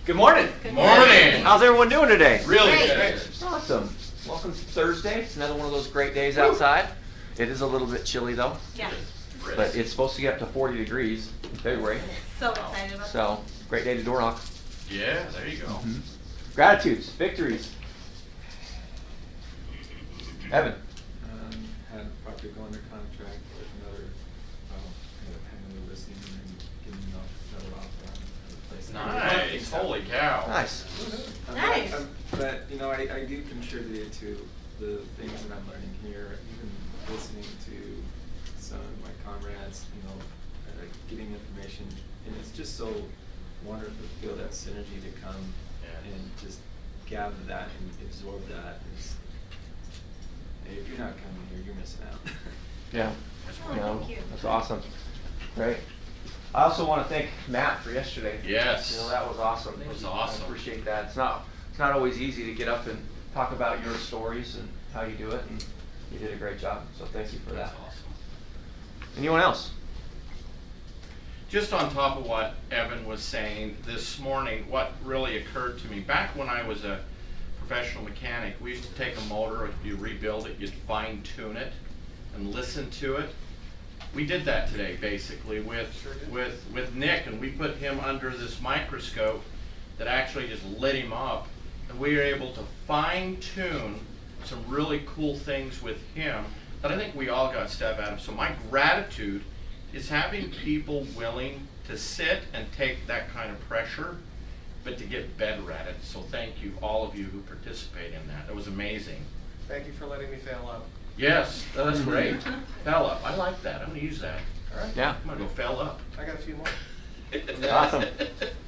Good morning. Good morning. How's everyone doing today? Really Great. good. Awesome. Welcome to Thursday. It's another one of those great days outside. It is a little bit chilly though, Yeah, but it's supposed to get up to 40 degrees in February. so excited about that. So, great day to door knock. Yeah, there you go. Gratitudes, victories. Evan. Had probably go under contract with another, having listening and giving another offer on another place. Nice. Holy cow. Nice. Nice. But, I do contribute to the things that I'm learning here, even listening to some of my comrades, getting information. And it's just so wonderful to feel that synergy to come Yeah. and just gather that and absorb that. If you're not coming here, you're missing out. Yeah. Oh, thank you. That's awesome. Great. I also want to thank Matt for yesterday. Yes. That was awesome. It was awesome. I appreciate that. It's not always easy to get up and talk about your stories and how you do it, and you did a great job. So thank you for that. That's awesome. Anyone else? Just on top of what Evan was saying this morning, what really occurred to me, back when I was a professional mechanic, we used to take a motor, if you rebuild it, you'd fine tune it and listen to it. We did that today basically with Nick, and we put him under this microscope that actually just lit him up, and we were able to fine tune some really cool things with him that I think we all got stuff out of. So my gratitude is having people willing to sit and take that kind of pressure, but to get better at it. So thank you, all of you who participate in that. It was amazing. Thank you for letting me fail up. Yes, that's great. Fell up. I like that. I'm gonna use that. All right. Yeah. I'm gonna go fell up. I got a few more. Awesome.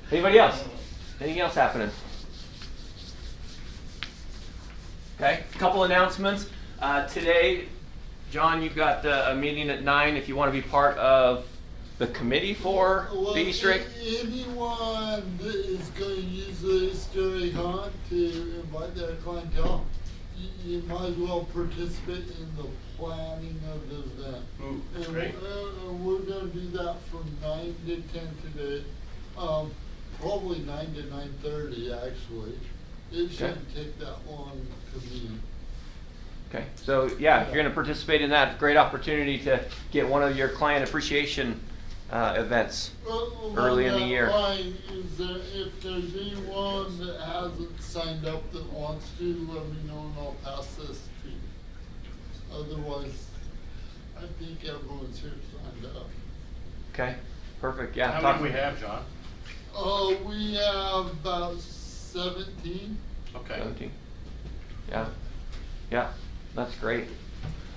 Anybody else? Anything else happening? Okay, a couple announcements. Today, John, you've got a meeting at 9 if you want to be part of the committee for the Easter egg. Anyone that is going to use the Easter egg hunt to invite their clientele, you might as well participate in the planning of the event. Ooh, that's And great. we're going to do that from 9 to 10 today. Probably 9 to 9:30 actually. It shouldn't take that long to meet. Okay, so yeah, if you're going to participate in that, great opportunity to get one of your client appreciation events early in the year. Line, if there's anyone that hasn't signed up that wants to, let me know and I'll pass this to you. Otherwise, I think everyone's here signed up. Okay, perfect. Yeah. How talk- many we have, John? We have about 17. Okay. 17. Yeah, yeah, that's great.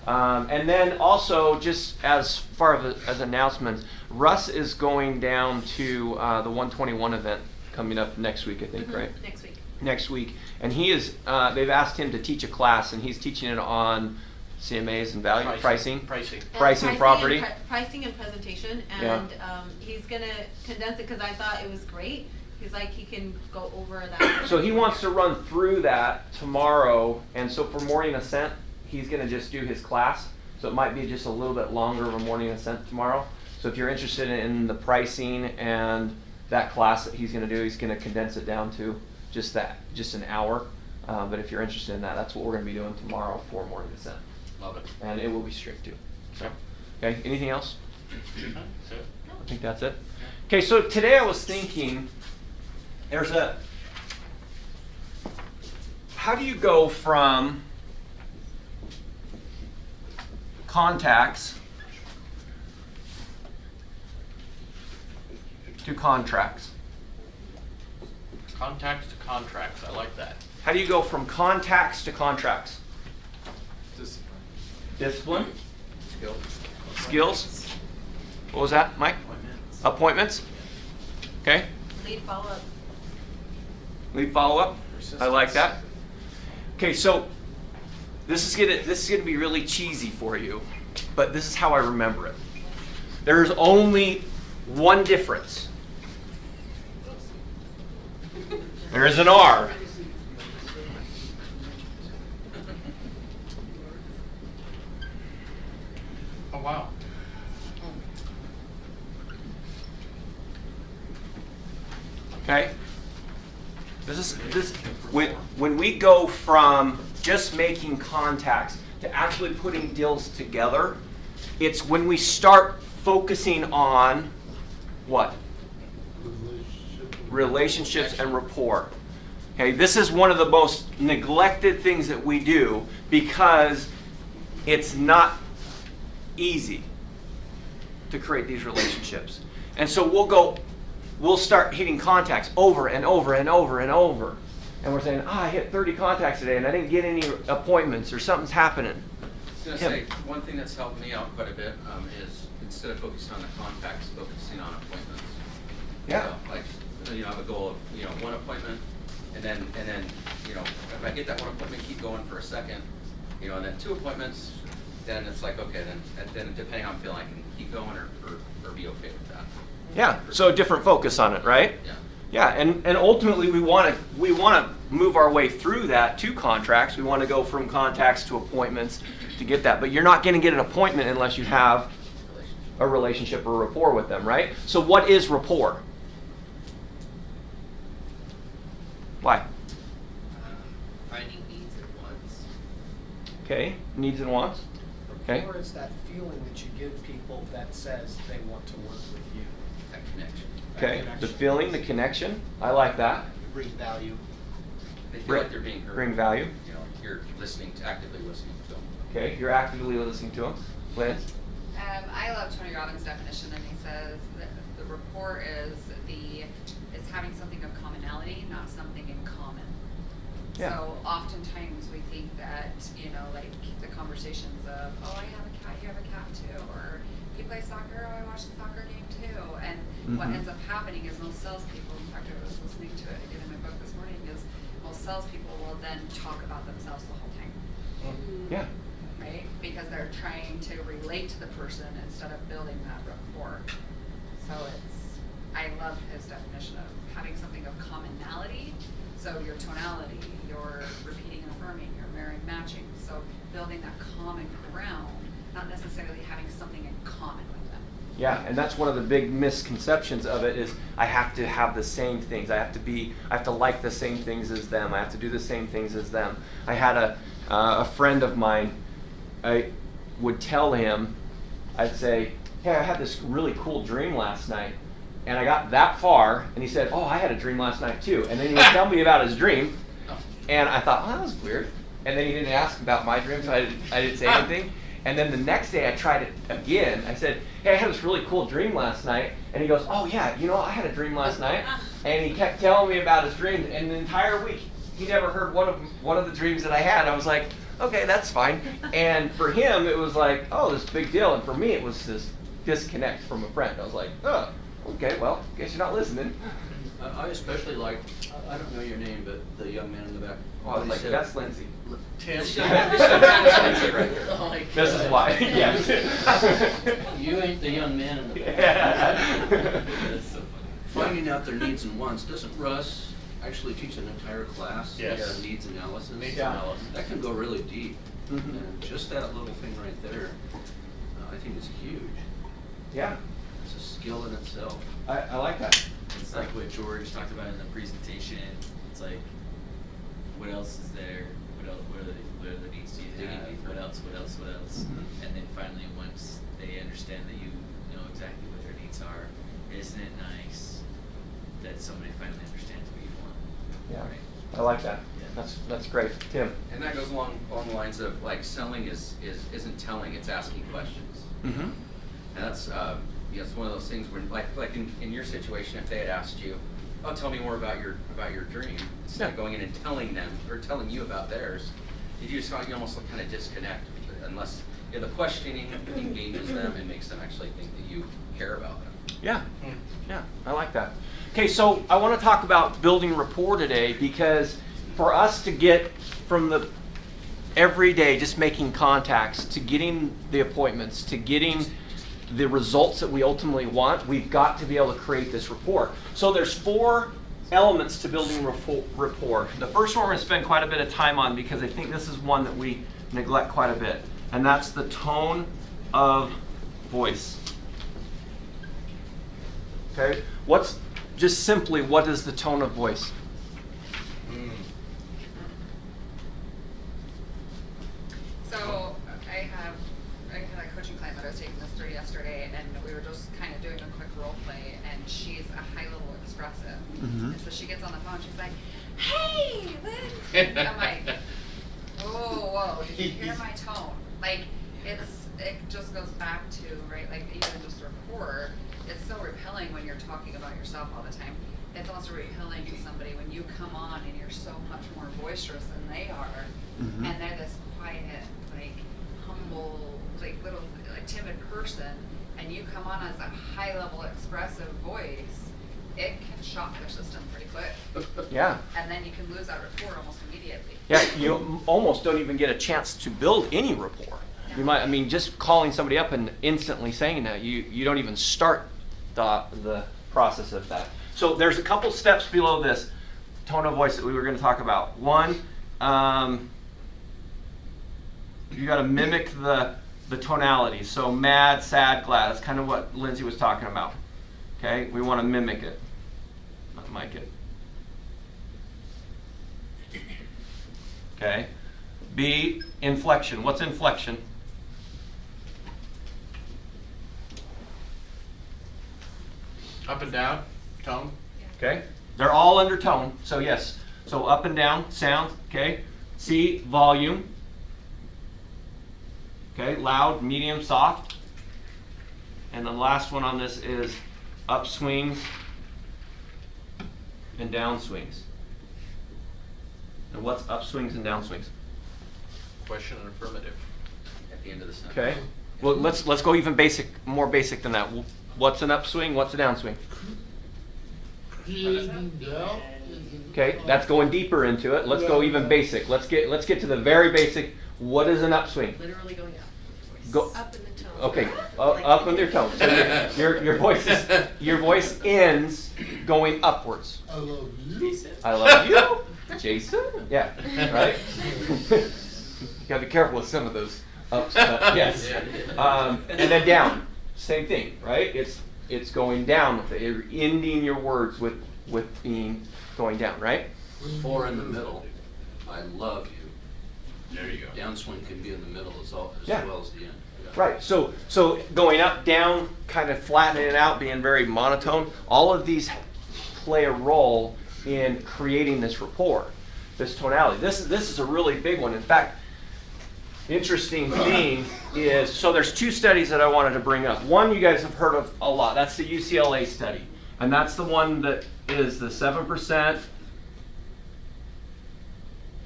And then also, just as far as announcements, Russ is going down to the 121 event coming up next week, I think, right? Next week. Next week, and he is. They've asked him to teach a class, and he's teaching it on CMAs and value pricing. Pricing. Pricing property. And pricing and presentation, Yeah. and he's gonna condense it because I thought it was great. He's like, he can go over that. So he wants to run through that tomorrow, and so for morning ascent, he's going to just do his class. So it might be just a little bit longer of a morning ascent tomorrow. So if you're interested in the pricing and that class that he's going to do, he's going to condense it down to just an hour. But if you're interested in that, that's what we're going to be doing tomorrow for morning ascent. Love it. And it will be strict too. So, okay, anything else? That's it. I think that's it. Okay, so today I was thinking, how do you go from contacts to contracts? Contacts to contracts. I like that. How do you go from contacts to contracts? Discipline. Discipline? Skills. Skills? What was that, Mike? Appointments? Okay. Lead follow-up. Lead follow-up. I like that. Okay, so this is gonna be really cheesy for you, but this is how I remember it. There's only one difference. There is an R. Oh, wow. Okay? When we go from just making contacts to actually putting deals together, it's when we start focusing on what? Relationships and rapport. Okay, this is one of the most neglected things that we do because it's not easy to create these relationships. And so we'll start hitting contacts over and over and over and over. And we're saying, I hit 30 contacts today and I didn't get any appointments or something's happening. I was going to say, one thing that's helped me out quite a bit is instead of focusing on the contacts, focusing on appointments. Yeah. So, like, I have a goal of, one appointment, and then, if I get that one appointment, keep going for a second, and then 2 appointments, then it's like, okay, then depending on how I'm feeling, I can keep going or be okay with that. Yeah, so a different focus on it, right? Yeah. Yeah, and ultimately we want to move our way through that to contracts. We want to go from contacts to appointments to get that. But you're not going to get an appointment unless you have a relationship or rapport with them, right? So what is rapport? Why? Finding needs and wants. Okay, needs and wants. Okay. Or it's that feeling that you give people that says they want to work with you. That connection. Okay, the feeling, the connection. I like that. You bring value. They feel like they're being heard. Bring value. You're actively listening to them. Okay, you're actively listening to them. Lance? I love Tony Robbins' definition, and he says that the rapport is having something of commonality, not something in common. Yeah. So oftentimes we think that, like the conversations of, oh, I have a cat, you have a cat too, or you play soccer, oh, I watch the soccer game too. And what ends up happening is most salespeople, in fact, I was listening to it again in my book this morning, is most salespeople will then talk about themselves the whole time. Yeah. Right? Because they're trying to relate to the person instead of building that rapport. So I love his definition of having something of commonality. So your tonality, your repeating and affirming, your mirroring matching. So building that common ground, not necessarily having something in common with them. Yeah, and that's one of the big misconceptions of it is I have to have the same things. I have to like the same things as them. I have to do the same things as them. I had a friend of mine, I would tell him, I'd say, hey, I had this really cool dream last night. And I got that far, and he said, oh, I had a dream last night too. And then he would tell me about his dream, and I thought, oh, that was weird. And then he didn't ask about my dream, so I didn't say anything. And then the next day I tried it again. I said, hey, I had this really cool dream last night. And he goes, oh yeah, I had a dream last night. And he kept telling me about his dreams, and the entire week he never heard one of the dreams that I had. I was like, okay, that's fine. And for him, it was like, oh, this big deal. And for me, it was this disconnect from a friend. I was like, oh, okay, well, guess you're not listening. I especially like, I don't know your name, but the young man in the back. Oh, I was like, that's Lindsay. Tim. This is why, yes. You ain't the young man in the back. Yeah. Finding out their needs and wants. Doesn't Russ actually teach an entire class? Yes. on needs analysis? Needs Yeah. analysis. That can go really deep. Mhm. And just that little thing right there, I think is huge. Yeah, It's a skill in itself. I like that. It's like what George talked about in the presentation. It's like, what else is there? What are the needs do you Digging have? deeper. What else? Mhm. And then finally, once they understand that you know exactly what their needs are, isn't it nice that somebody finally understands what you want? Yeah, Right? I like that. Yeah. That's great. Tim? And that goes along the lines of like selling isn't telling, it's asking questions. Mm-hmm. And that's it's one of those things where like in your situation, if they had asked you, oh, tell me more about your dream, instead of Yeah. going in and telling them or telling you about theirs, you almost kind of disconnect unless the questioning engages them and makes them actually think that you care about them. Yeah, yeah, I like that. Okay, so I want to talk about building rapport today because for us to get from the every day just making contacts to getting the appointments to getting the results that we ultimately want, we've got to be able to create this rapport. So there's 4 elements to building rapport. The first one we're going to spend quite a bit of time on because I think this is one that we neglect quite a bit, and that's the tone of voice. Okay, what is the tone of voice? a high level expressive. Mhm. And so she gets on the phone, she's like, hey, Lindsay. I'm like, whoa, did you hear my tone? Like, it just goes back to, right, like even just a rapport, it's so repelling when you're talking about yourself all the time. It's also repelling to somebody when you come on and you're so much more boisterous than they are, Mhm. and they're this quiet, like humble, like little like timid person, and you come on as a high level expressive voice, it can shock their system pretty quick. Yeah. And then you can lose that rapport almost immediately. Yeah, you almost don't even get a chance to build any rapport. You might, I mean, just calling somebody up and instantly saying that, you don't even start the process of that. So there's a couple steps below this tone of voice that we were going to talk about. One, you got to mimic the tonality. So mad, sad, glad. That's kind of what Lindsay was talking about. Okay, we want to mimic it, not mic it. Okay. B, inflection. What's inflection? Up and down, tone. Okay. They're all under tone. So yes. So up and down, sound. Okay. C, volume. Okay. Loud, medium, soft. And the last one on this is upswings and downswings. And what's upswings and downswings? Question and affirmative. At the end of the sentence. Okay. Well, let's go even more basic than that. What's an upswing? What's a downswing? Creating doubt. Okay, that's going deeper into it. Let's go even basic. Let's get to the very basic. What is an upswing? Literally going up. Go. Up in the tone. Okay, up in your tone. So your voice ends going upwards. I love you. I love you, Jason. Yeah, right. You gotta be careful with some of those ups, but yes. And then down, same thing, right? It's going down with it. You're ending your words with being going down, right? Or in the middle, I love you. There you go. Downswing can be in the middle as well Yeah. as the end. Right. So going up, down, kind of flattening it out, being very monotone. All of these play a role in creating this rapport, this tonality. This is a really big one. In fact, interesting thing is, so there's two studies that I wanted to bring up. One you guys have heard of a lot. That's the UCLA study, and that's the one that is the 7%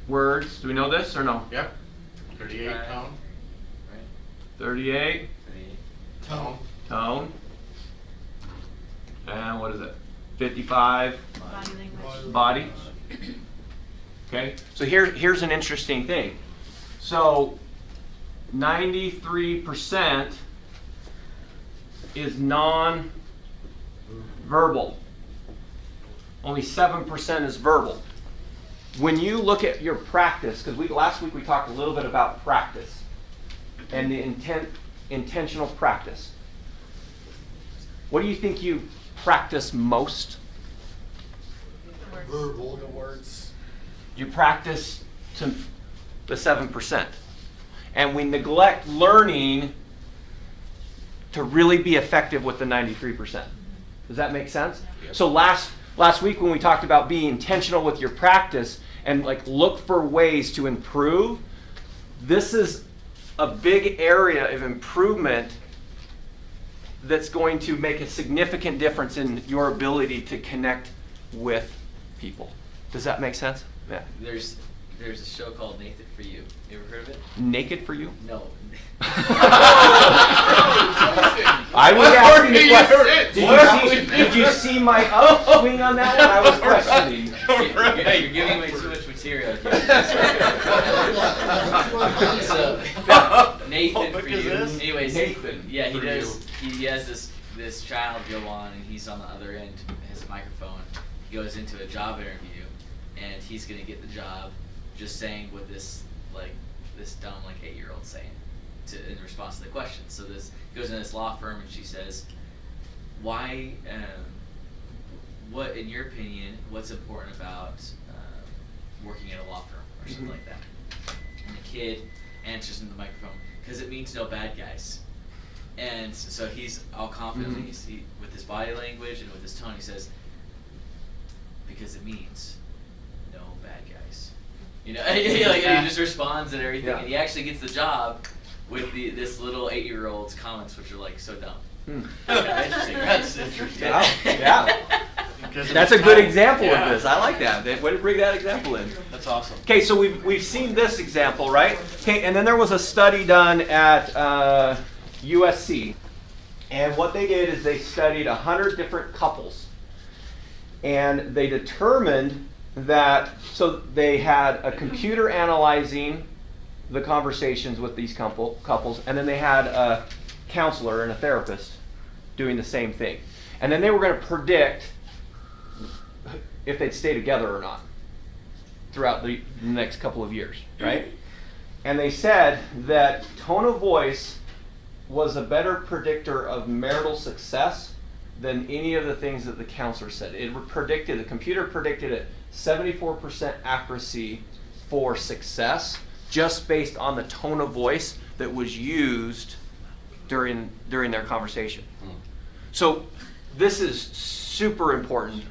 words. Do we know this or no? Yep. 38 tone. 38 Tone. tone. And what is it? 55 Body language. body. Okay, so here's an interesting thing. So 93% is non-verbal. Only 7% is verbal. When you look at your practice, because last week we talked a little bit about practice and the intentional practice. What do you think you practice most? Verbal. The words. You practice to the 7%. And we neglect learning to really be effective with the 93%. Does that make sense? Yep. So last week when we talked about being intentional with your practice and like look for ways to improve, this is a big area of improvement that's going to make a significant difference in your ability to connect with people. Does that make sense? Yeah. There's a show called Nathan for You. You ever heard of it? Naked for you? No. I was asking the question. What? Did you see my upswing on that one? I was questioning. You're giving away too much material here. So, Nathan for You. Anyways, Nathan yeah, he for does. He has this child go on, and he's on the other end. Has a microphone. He goes into a job interview, and he's gonna get the job, just saying what this dumb 8-year-old saying in response to the question. So this goes in this law firm, and she says, "Why? What, in your opinion, what's important about working at a law firm or something like that?" And the kid answers in the microphone, "Because it means no bad guys." And so he's all confidently, with his body language and with his tone, he says, because it means no bad guys. You know, and he just responds and everything, Yeah. and he actually gets the job with this little 8-year-old's comments, which are like so dumb. Yeah, interesting. That's interesting. Yeah. Because of That's the a good time. example Yeah. of this. I like that. Way to bring that example in. That's awesome. Okay, so we've seen this example, right? Okay, and then there was a study done at USC, and what they did is they studied 100 different couples, and they determined that, so they had a computer analyzing the conversations with these couples, and then they had a counselor and a therapist doing the same thing, and then they were going to predict if they'd stay together or not throughout the next couple of years, right? And they said that tone of voice was a better predictor of marital success than any of the things that the counselor said. The computer predicted at 74% accuracy for success, just based on the tone of voice that was used during their conversation. So this is super important.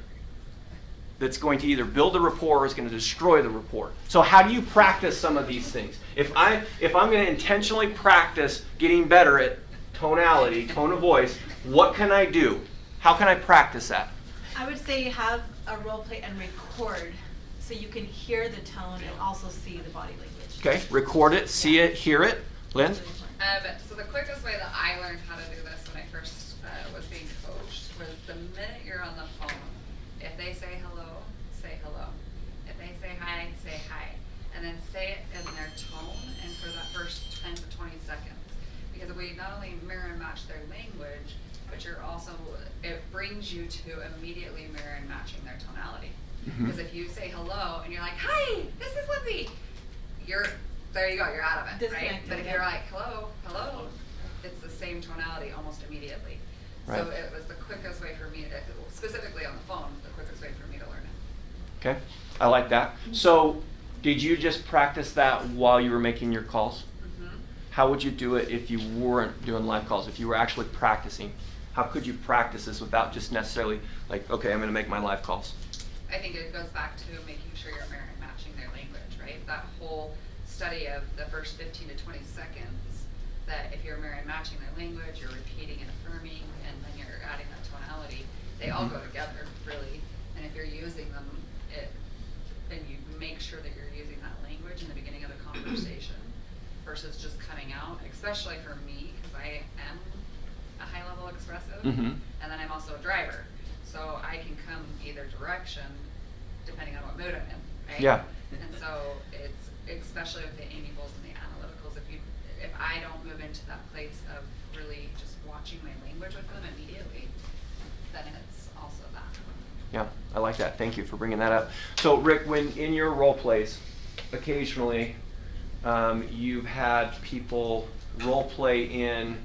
That's going to either build a rapport or is going to destroy the rapport. So how do you practice some of these things? If I'm going to intentionally practice getting better at tonality, tone of voice, what can I do? How can I practice that? I would say have a role play and record so you can hear the tone and also see the body language. Okay, record it, see it, hear it. Lynn? So the quickest way that I learned how to do this when I first was being coached was the minute you're on the phone, if they say hello, say hello. If they say hi, say hi. And then say it in their tone and for that first 10 to 20 seconds. Because we not only mirror and match their language, but it brings you to immediately mirror and matching their tonality. Because if you say hello and you're like, hi, this is Lindsay, there you go, you're out of it, right? Disconnected, But if yeah. you're like, hello, it's the same tonality almost immediately. Right. So it was the quickest way for me, specifically on the phone, the quickest way for me to learn it. Okay, I like that. So did you just practice that while you were making your calls? How would you do it if you weren't doing live calls, if you were actually practicing? How could you practice this without just necessarily like, okay, I'm going to make my live calls? I think it goes back to making sure you're mirror and matching their language, right? That whole study of the first 15 to 20 seconds, that if you're mirror and matching their language, you're repeating and affirming, and then you're adding that tonality, they all go together, really. And if you're using them, then you make sure that you're using that language in the beginning of the conversation versus just cutting out, especially for me, because I am a high-level expressive, and then I'm also a driver. So I can come either direction depending on what mood I'm in, right? Yeah. And so it's, especially with the Amy Bowles and the analyticals, if I don't move into that place of really just watching my language with them immediately, then it's also that. Yeah, I like that. Thank you for bringing that up. So Rick, when in your role plays, occasionally you've had people role play in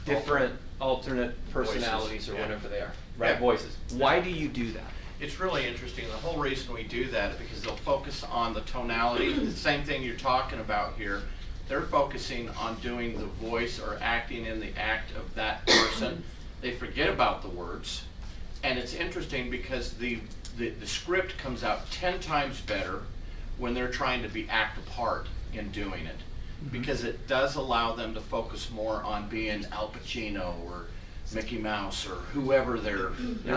different alternate personalities or yeah. whatever they are, right? Yeah. Voices. Why do you do that? It's really interesting. The whole reason we do that is because they'll focus on the tonality. The same thing you're talking about here. They're focusing on doing the voice or acting in the act of that person. They forget about the words. And it's interesting because the script comes out 10 times better when they're trying to act a part in doing it. Because it does allow them to focus more on being Al Pacino or Mickey Mouse or whoever they're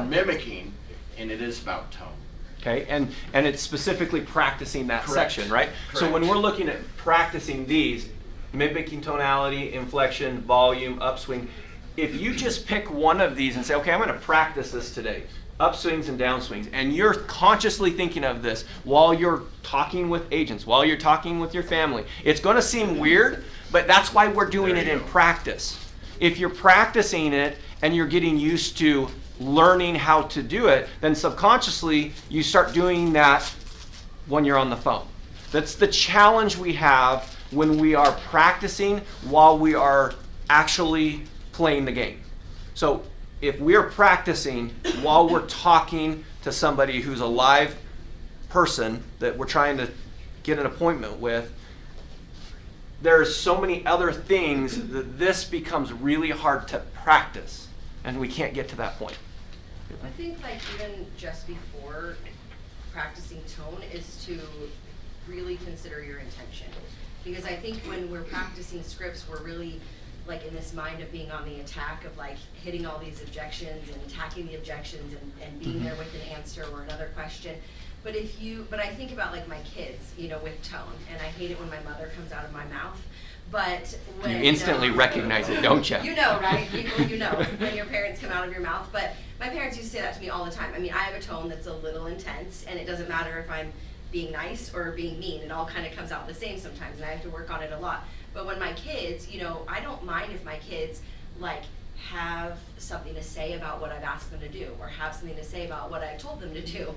mimicking, and it is about tone. Okay, and it's specifically practicing that Correct. section, right? So when Correct. we're looking at practicing these, mimicking tonality, inflection, volume, upswing, if you just pick one of these and say, okay, I'm going to practice this today, upswings and downswings, and you're consciously thinking of this while you're talking with agents, while you're talking with your family, it's going to seem weird, but that's why we're doing it in practice. If you're practicing it and you're getting used to learning how to do it, then subconsciously you start doing that when you're on the phone. That's the challenge we have when we are practicing while we are actually playing the game. So if we're practicing while we're talking to somebody who's a live person that we're trying to get an appointment with, there's so many other things that this becomes really hard to practice, and we can't get to that point. I think like even just before practicing tone is to really consider your intention. Because I think when we're practicing scripts, we're really like in this mind of being on the attack of like hitting all these objections and attacking the objections and being there with an answer or another question. But I think about like my kids, you know, with tone, and I hate it when my mother comes out of my mouth. But when You instantly recognize it, don't you? You know, right? You know when your parents come out of your mouth. But my parents used to say that to me all the time. I mean, I have a tone that's a little intense, and it doesn't matter if I'm being nice or being mean. It all kind of comes out the same sometimes, and I have to work on it a lot. But when my kids, you know, I don't mind if my kids like have something to say about what I've asked them to do, or have something to say about what I've told them to do.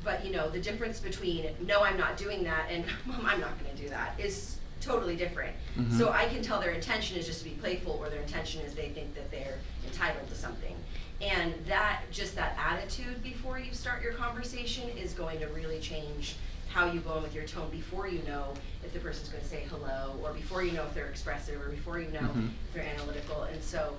But you know, the difference between no, I'm not doing that, and Mom, I'm not going to do that is totally different. Mhm. So I can tell their intention is just to be playful, or their intention is they think that they're entitled to something. And that attitude before you start your conversation is going to really change how you go in with your tone before you know if the person's going to say hello, or before you know if they're expressive, or before you know if they're analytical. And so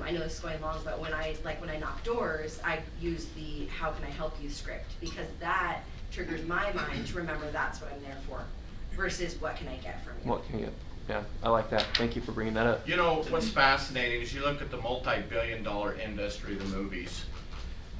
I know this is going long, but when I knock doors, I use the "how can I help you" script, because that triggers my mind to remember that's what I'm there for, versus what can I get from you. What can you get? Yeah, I like that. Thank you for bringing that up. You know, what's fascinating is you look at the multi-billion-dollar industry of the movies.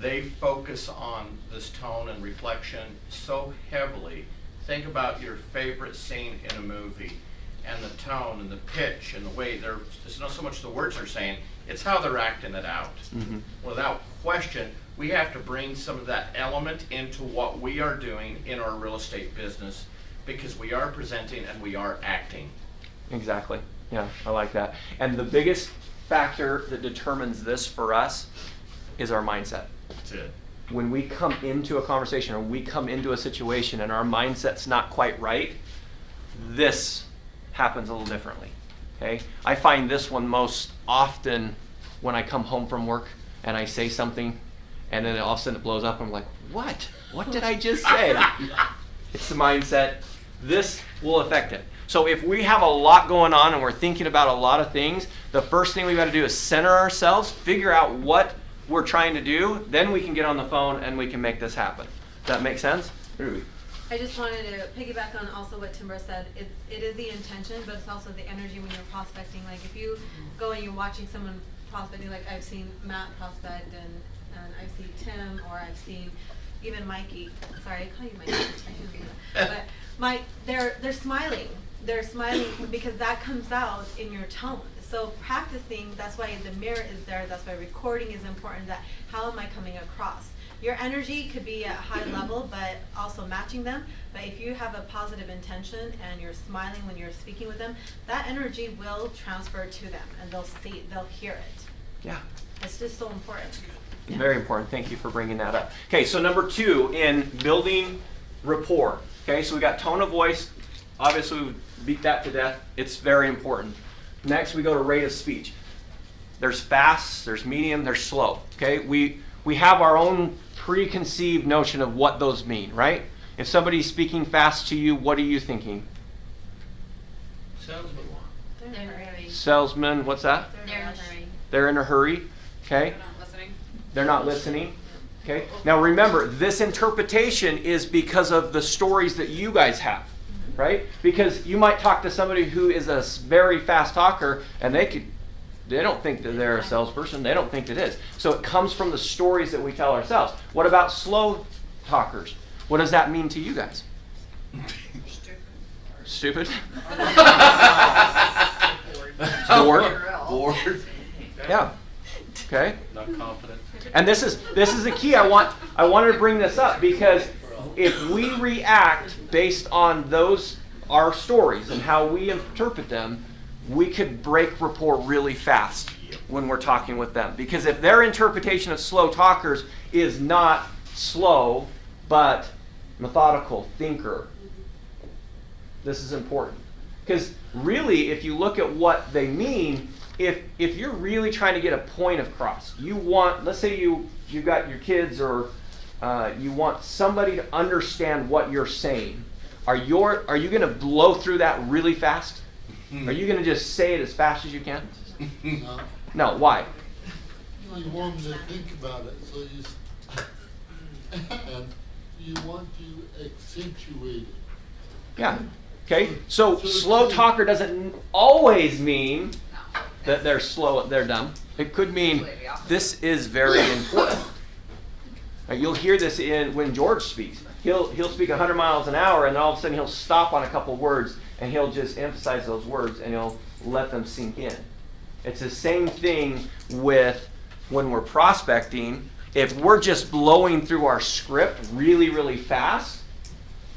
They focus on this tone and reflection so heavily. Think about your favorite scene in a movie, and the tone and the pitch and the way it's not so much the words they're saying, it's how they're acting it out. Mhm. Without question, we have to bring some of that element into what we are doing in our real estate business, because we are presenting and we are acting. Exactly. Yeah, I like that. And the biggest factor that determines this for us is our mindset. That's it. When we come into a conversation or we come into a situation and our mindset's not quite right, this happens a little differently. Okay? I find this one most often when I come home from work and I say something and then all of a sudden it blows up and I'm like, what? What did I just say? It's the mindset. This will affect it. So if we have a lot going on and we're thinking about a lot of things, the first thing we've got to do is center ourselves, figure out what we're trying to do, then we can get on the phone and we can make this happen. Does that make sense? Ruby. I just wanted to piggyback on also what Timber said. It is the intention, but it's also the energy when you're prospecting. Like if you go and you're watching someone prospecting, like I've seen Matt prospect and I've seen Tim, or I've seen even Mikey. Sorry, I call you Mikey. But they're smiling. They're smiling because that comes out in your tone. So practicing, that's why the mirror is there, that's why recording is important, that how am I coming across? Your energy could be at a high level, but also matching them. But if you have a positive intention and you're smiling when you're speaking with them, that energy will transfer to them and they'll hear it. Yeah. It's just so important. Yeah. Very important. Thank you for bringing that up. Okay, so number 2 in building rapport. Okay, so we got tone of voice. Obviously, we beat that to death. It's very important. Next, we go to rate of speech. There's fast, there's medium, there's slow. Okay, we have our own preconceived notion of what those mean, right? If somebody's speaking fast to you, what are you thinking? Salesman. They're in a hurry. Salesman, what's that? They're in a hurry. They're in a hurry. Okay. They're not listening. They're not listening. Okay. Now remember, this interpretation is because of the stories that you guys have, right? Because you might talk to somebody who is a very fast talker, and they don't think that they're a salesperson. They don't think it is. So it comes from the stories that we tell ourselves. What about slow talkers? What does that mean to you guys? Stupid? Bored? Yeah. Okay. Not confident. And this is the key. I wanted to bring this up because if we react based on our stories and how we interpret them, we could break rapport really fast when we're talking with them. Because if their interpretation of slow talkers is not slow, but methodical, thinker, this is important. Because really, if you look at what they mean, if you're really trying to get a point across, let's say you got your kids or you want somebody to understand what you're saying, are you gonna blow through that really fast? Are you gonna just say it as fast as you can? No, No, why? you want them to think about it, so and you want to accentuate it. Yeah. Okay. So slow talker doesn't always mean that they're slow, they're dumb. It could mean this is very important. Now, you'll hear this when George speaks. He'll speak 100 miles an hour, and then all of a sudden he'll stop on a couple words, and he'll just emphasize those words, and he'll let them sink in. It's the same thing with when we're prospecting. If we're just blowing through our script really, really fast,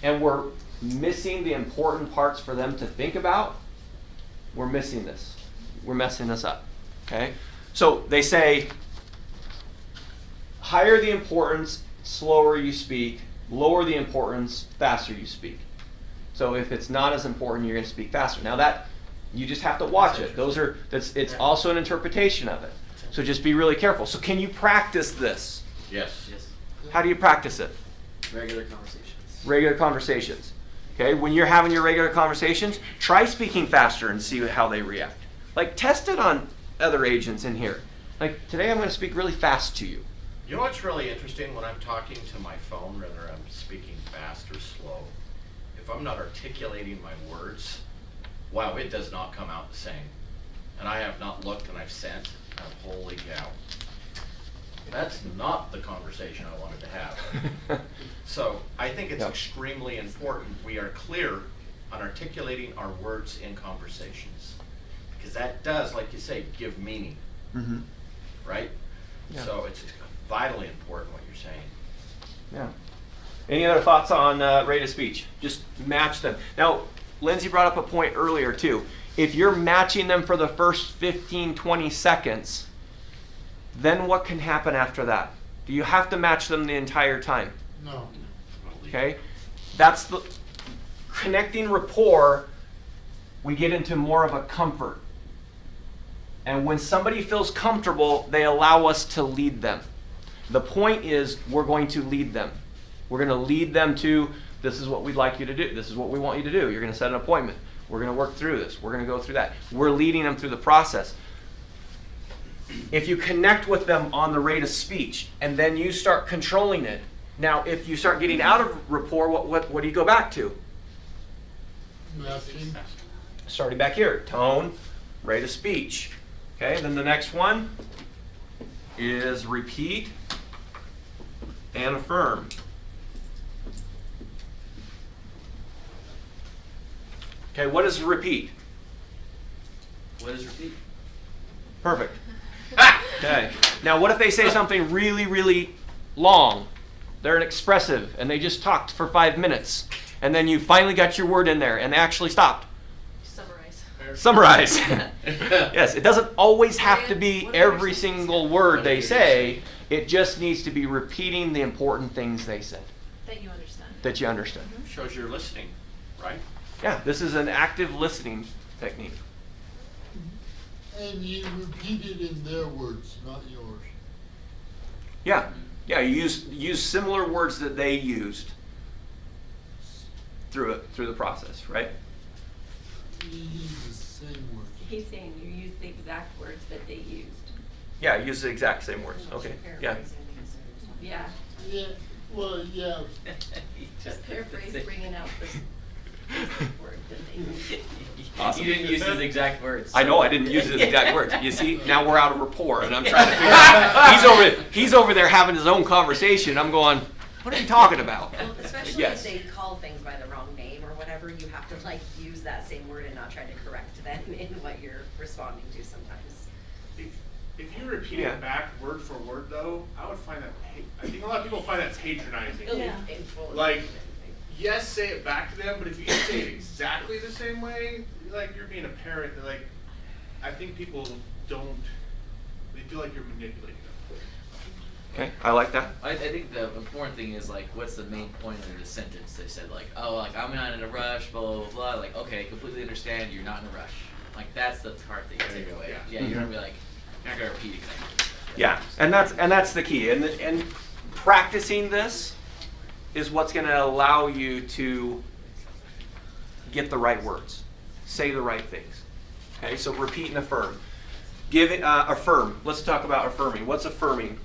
and we're missing the important parts for them to think about, we're missing this. We're messing this up. Okay? So they say, higher the importance, slower you speak. Lower the importance, faster you speak. So if it's not as important, you're going to speak faster. Now that, you just have to watch it. It's also an interpretation of it. So just be really careful. So can you practice this? Yes. Yes. How do you practice it? Regular conversations. Regular conversations. Okay, when you're having your regular conversations, try speaking faster and see how they react. Like, test it on other agents in here. Like, today I'm going to speak really fast to you. You know what's really interesting when I'm talking to my phone, whether I'm speaking fast or slow, if I'm not articulating my words, wow, it does not come out the same. And I have not looked and I've sent, and holy cow. That's not the conversation I wanted to have. So I think it's Yep. extremely important we are clear on articulating our words in conversations. Because that does, like you say, give meaning, Mm-hmm. right? Yeah. So it's vitally important what you're saying. Yeah. Any other thoughts on rate of speech? Just match them. Now, Lindsay brought up a point earlier too. If you're matching them for the first 15, 20 seconds, then what can happen after that? Do you have to match them the entire time? No. Okay? That's the connecting rapport. We get into more of a comfort. And when somebody feels comfortable, they allow us to lead them. The point is, we're going to lead them. We're going to lead them to, this is what we'd like you to do. This is what we want you to do. You're going to set an appointment. We're going to work through this. We're going to go through that. We're leading them through the process. If you connect with them on the rate of speech, and then you start controlling it, now if you start getting out of rapport, what do you go back to? Matching. Starting back here, tone, rate of speech. Okay, then the next one is repeat and affirm. Okay, what is repeat? What is repeat? Perfect. Okay, now what if they say something really, really long? They're expressive and they just talked for 5 minutes, and then you finally got your word in there and they actually stopped. Summarize. Yes, it doesn't always have to be every single word they say. It just needs to be repeating the important things they said. That you understand. That you understood. Shows you're listening, right? Yeah, this is an active listening technique. And you repeat it in their words, not yours. Yeah, yeah. You use similar words that they used through the process, right? You use the same word. He's saying you use the exact words that they used. Yeah, use the exact same words. Okay. Yeah. Yeah. Yeah, well, yeah. Just paraphrase, bringing out the basic word that they used. Awesome. You didn't use his exact words. I know I didn't use his exact words. You see, now we're out of rapport, and I'm trying to figure out. He's over there having his own conversation. I'm going, what are you talking about? Well, especially Yes. if they call things by the wrong name or whatever, you have to like use that same word and not try to correct them in what you're responding to sometimes. If you repeat Yeah. it back word for word, though, I would find that. I think a lot of people find that's patronizing. It'll be painful. Like, yes, say it back to them, but if you say it exactly the same way, like you're being a parent, like, I think people don't. They feel like you're manipulating them. Okay, I like that. I think the important thing is like, what's the main point of the sentence? They said like, oh, like I'm not in a rush, blah blah blah. Like, okay, completely understand. You're not in a ruch. Like that's the part that you There you take go, away. yeah. Yeah, you're gonna be like, you're not gonna repeat exactly. Yeah, and that's the key. And practicing this is what's going to allow you to get the right words. Say the right things. Okay, so repeat and affirm. Affirm. Let's talk about affirming. What's affirming?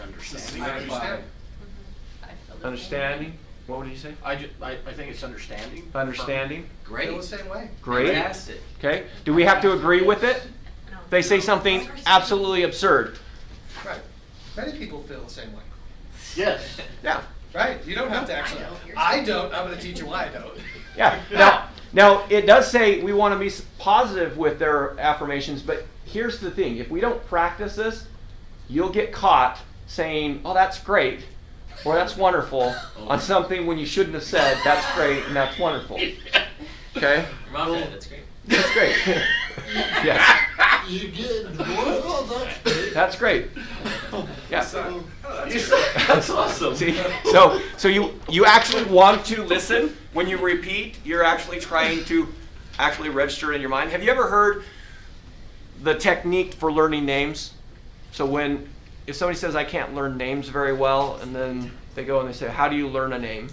Understand. Understanding. What would you say? I think it's understanding. Understanding. Great. Feel the same way. Great. Fantastic. Okay. Do we have to agree with it? No. They say something absolutely absurd. Right. Many people feel the same way. Yes. Yeah. Right? You don't have to actually. I don't. I'm going to teach you why I don't. Yeah. Now it does say we want to be positive with their affirmations, but here's the thing: if we don't practice this, you'll get caught saying, "Oh, that's great," or "That's wonderful," on something when you shouldn't have said, "That's great" and "That's wonderful." Okay? Your mom said that's great. That's great. Yes. You get oh, that's great. That's great. Yeah. That's awesome. See? So you actually want to listen when you repeat. You're actually trying to actually register in your mind. Have you ever heard the technique for learning names? So if somebody says, "I can't learn names very well," and then they go and they say, "How do you learn a name?"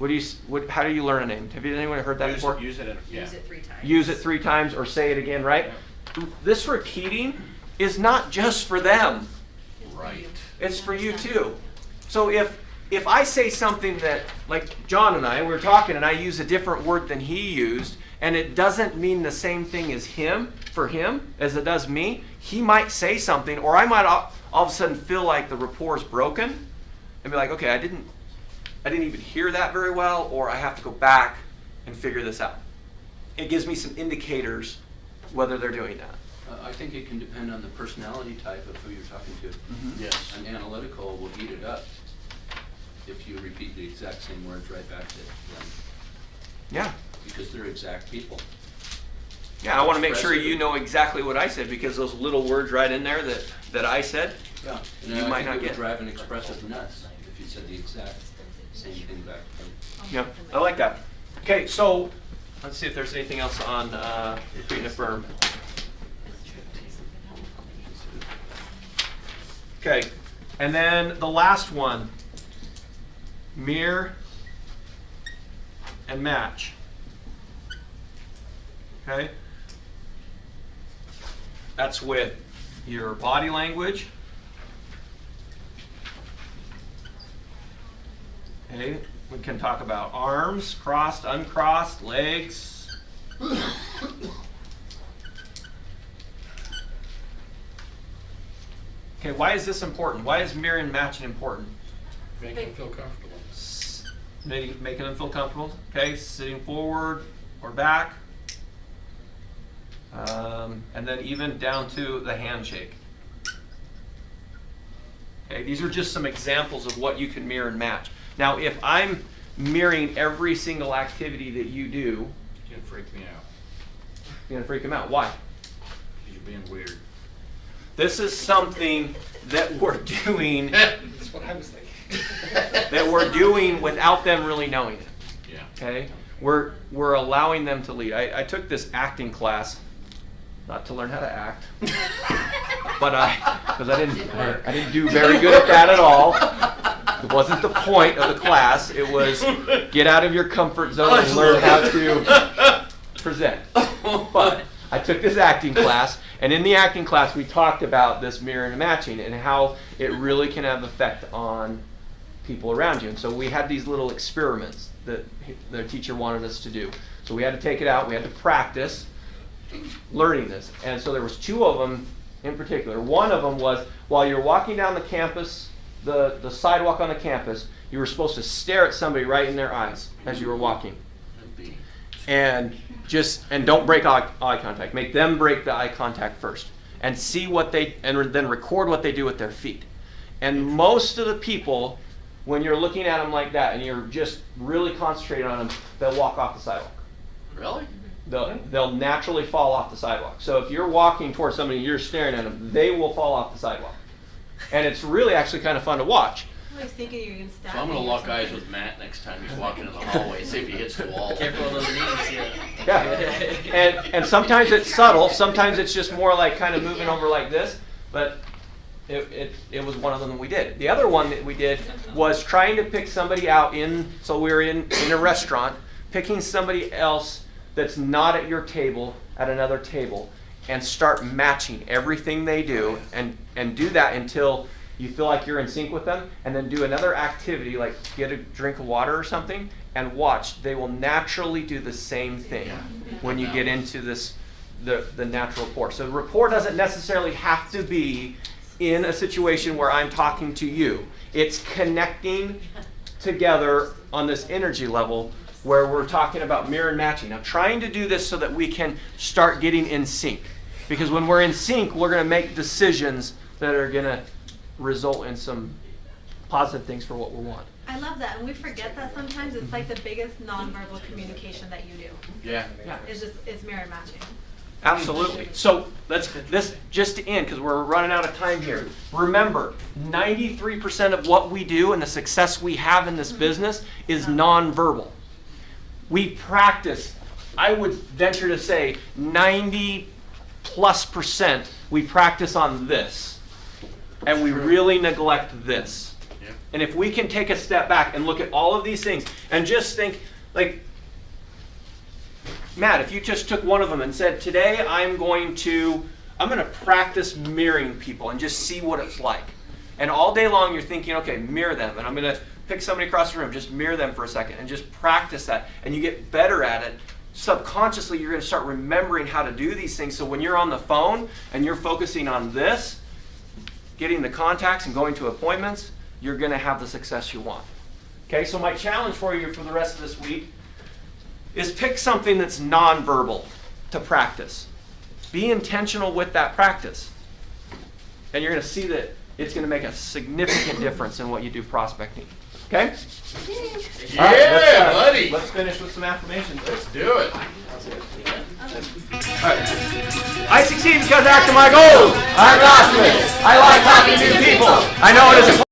How do you learn a name? Have anyone heard that before? Use it. Use it 3 times. Use it 3 times or say it again, right? This repeating is not just for them. Right. It's for you too. So if I say something that, like John and I, we were talking and I use a different word than he used, and it doesn't mean the same thing as for him as it does me, he might say something, or I might all of a sudden feel like the rapport is broken and be like, okay, I didn't even hear that very well, or I have to go back and figure this out. It gives me some indicators whether they're doing that. I think it can depend on the personality type of who you're talking to. Yes. An analytical will eat it up if you repeat the exact same words right back to them. Yeah. Because they're exact people. Yeah, I want to make sure Expressive. you know exactly what I said, because those little words right in there that I said, Yeah. you might not it would get. drive an expressive nuts if you said the exact same thing back to them. Yeah, I like that. Okay, so let's see if there's anything else on repeat and affirm. Okay, and then the last one, mirror and match. Okay, that's with your body language. Okay, we can talk about arms, crossed, uncrossed, legs. Okay, why is this important? Why is mirror and matching important? Make them feel comfortable. Making them feel comfortable. Okay, sitting forward or back. And then even down to the handshake. Okay, these are just some examples of what you can mirror and match. Now, if I'm mirroring every single activity that you do, You can freak me out. you're gonna freak them out. Why? You're being weird. This is something that we're doing That's what I was thinking. that we're doing without them really knowing it. Yeah. Okay, we're allowing them to lead. I took this acting class, not to learn how to act, but because I didn't do very good at that at all. It wasn't the point of the class. It was get out of your comfort zone and learn how to present. But I took this acting class, and in the acting class we talked about this mirroring and matching and how it really can have effect on people around you. And so we had these little experiments that the teacher wanted us to do. So we had to take it out. We had to practice learning this. And so there was 2 of them in particular. One of them was while you're walking down the campus, the sidewalk on the campus, you were supposed to stare at somebody right in their eyes as you were walking. And don't break eye contact. Make them break the eye contact first. And see and then record what they do with their feet. And most of the people, when you're looking at them like that and you're just really concentrating on them, they'll walk off the sidewalk. Really? They'll naturally fall off the sidewalk. So if you're walking towards somebody and you're staring at them, they will fall off the sidewalk. And it's really actually kind of fun to watch. I was thinking you're gonna stab So I'm me gonna or lock eyes something. with Matt next time he's walking in the hallway, see if he hits the wall. Careful of those knees, yeah. Yeah. And sometimes it's subtle. Sometimes it's just more like kind of moving over like this. But it was one of them that we did. The other one that we did was trying to pick somebody out so we were in a restaurant, picking somebody else that's not at your table at another table, and start matching everything they do, and do that until you feel like you're in sync with them, and then do another activity like get a drink of water or something, and watch. They will naturally do the same thing when you get into the natural rapport. So the rapport doesn't necessarily have to be in a situation where I'm talking to you. It's connecting together on this energy level where we're talking about mirror and matching. Now, trying to do this so that we can start getting in sync. Because when we're in sync, we're going to make decisions that are going to result in some positive things for what we want. I love that, and we forget that sometimes. It's like the biggest nonverbal communication that you do. Yeah. It's mirror matching. Absolutely. So this just to end, because we're running out of time here. Remember, 93% of what we do and the success we have in this business is nonverbal. We practice, I would venture to say 90+% we practice on this. And we really neglect this. Yeah. And if we can take a step back and look at all of these things and just think, like, Matt, if you just took one of them and said, today I'm going to practice mirroring people and just see what it's like. And all day long you're thinking, okay, mirror them. And I'm going to pick somebody across the room, just mirror them for a second and just practice that. And you get better at it. Subconsciously, you're going to start remembering how to do these things. So when you're on the phone and you're focusing on this, getting the contacts and going to appointments, you're going to have the success you want. Okay, so my challenge for you for the rest of this week is pick something that's nonverbal to practice. Be intentional with that practice. And you're going to see that it's going to make a significant difference in what you do prospecting. Okay? Yeah, All right, buddy. Let's finish with some affirmations. Let's do it. All right. I succeed because I act on my goals. I'm optimist. I like talking to new people. I know it is important.